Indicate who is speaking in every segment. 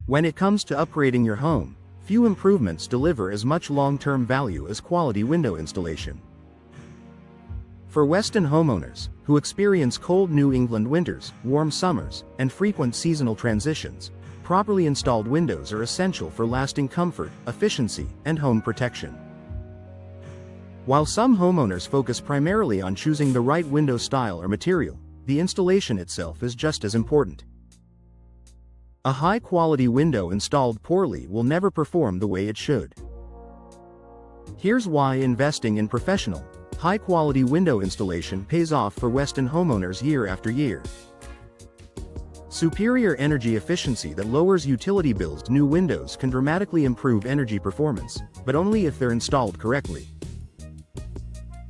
Speaker 1: When it comes to upgrading your home, few improvements deliver as much long-term value as quality window installation. For Weston homeowners, who experience cold New England winters, warm summers, and frequent seasonal transitions, properly installed windows are essential for lasting comfort, efficiency, and home protection. While some homeowners focus primarily on choosing the right window style or material, the installation itself is just as important. A high-quality window installed poorly will never perform the way it should. Here's why investing in professional, high-quality window installation pays off for Weston homeowners year after year. Superior energy efficiency that lowers utility bills. New windows can dramatically improve energy performance, but only if they're installed correctly.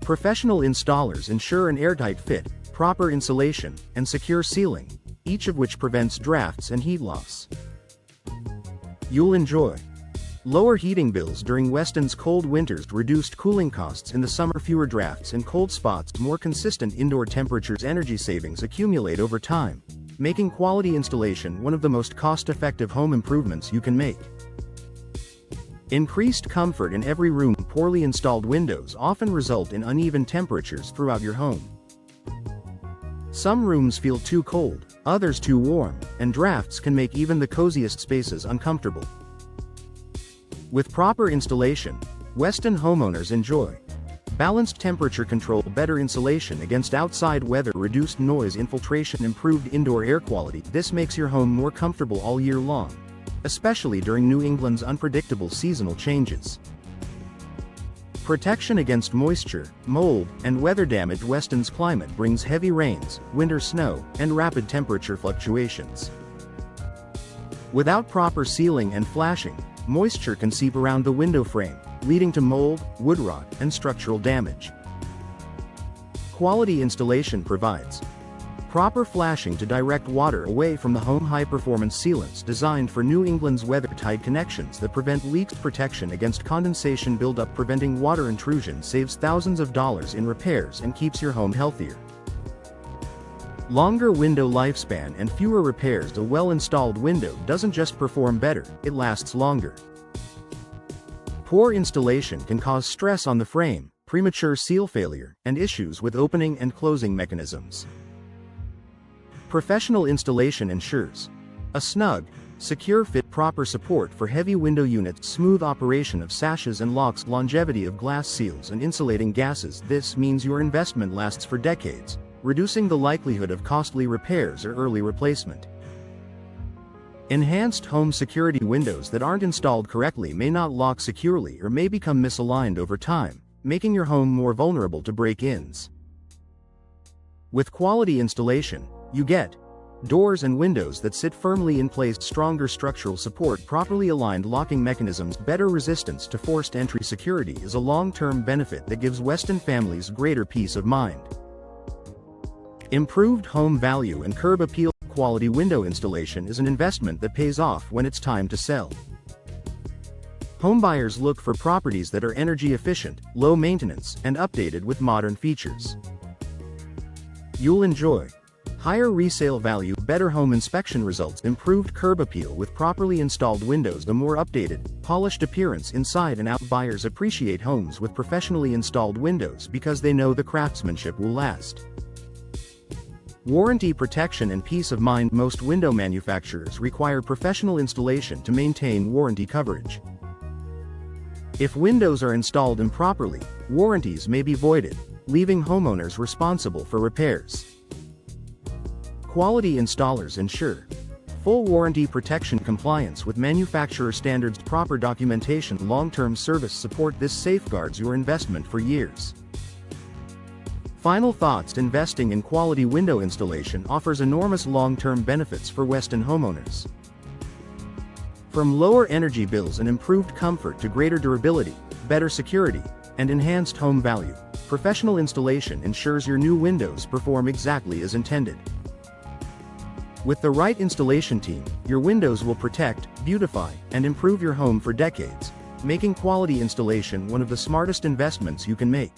Speaker 1: Professional installers ensure an airtight fit, proper insulation, and secure sealing, each of which prevents drafts and heat loss. You'll enjoy lower heating bills during Weston's cold winters, reduced cooling costs in the summer, fewer drafts in cold spots, more consistent indoor temperatures. Energy savings accumulate over time, making quality installation one of the most cost-effective home improvements you can make. Increased comfort in every room. Poorly installed windows often result in uneven temperatures throughout your home. Some rooms feel too cold, others too warm, and drafts can make even the coziest spaces uncomfortable. With proper installation, Weston homeowners enjoy balanced temperature control, better insulation against outside weather, reduced noise infiltration, improved indoor air quality. This makes your home more comfortable all year long, especially during New England's unpredictable seasonal changes. Protection against moisture, mold, and weather damage. Weston's climate brings heavy rains, winter snow, and rapid temperature fluctuations. Without proper sealing and flashing, moisture can seep around the window frame, leading to mold, wood rot, and structural damage. Quality installation provides proper flashing to direct water away from the home. High-performance sealants designed for New England's weather-tight connections that prevent leaks. Protection against condensation buildup, preventing water intrusion, saves thousands of dollars in repairs and keeps your home healthier. Longer window lifespan and fewer repairs. A well-installed window doesn't just perform better, it lasts longer. Poor installation can cause stress on the frame, premature seal failure, and issues with opening and closing mechanisms. Professional installation ensures a snug, secure fit, proper support for heavy window units, smooth operation of sashes and locks, longevity of glass seals and insulating gases. This means your investment lasts for decades, reducing the likelihood of costly repairs or early replacement. Enhanced home security. Windows that aren't installed correctly may not lock securely or may become misaligned over time, making your home more vulnerable to break-ins. With quality installation, you get doors and windows that sit firmly in place, stronger structural support, properly aligned locking mechanisms, better resistance to forced entry. Security is a long-term benefit that gives Weston families greater peace of mind. Improved home value and curb appeal. Quality window installation is an investment that pays off when it's time to sell. Homebuyers look for properties that are energy efficient, low maintenance, and updated with modern features. You'll enjoy higher resale value, better home inspection results, improved curb appeal with properly installed windows, the more updated, polished appearance inside and out. Buyers appreciate homes with professionally installed windows because they know the craftsmanship will last. Warranty protection and peace of mind. Most window manufacturers require professional installation to maintain warranty coverage. If windows are installed improperly, warranties may be voided, leaving homeowners responsible for repairs. Quality installers ensure full warranty protection, compliance with manufacturer standards, proper documentation, long-term service support. This safeguards your investment for years. Final thoughts: investing in quality window installation offers enormous long-term benefits for Weston homeowners. From lower energy bills and improved comfort to greater durability, better security, and enhanced home value, professional installation ensures your new windows perform exactly as intended. With the right installation team, your windows will protect, beautify, and improve your home for decades, making quality installation one of the smartest investments you can make.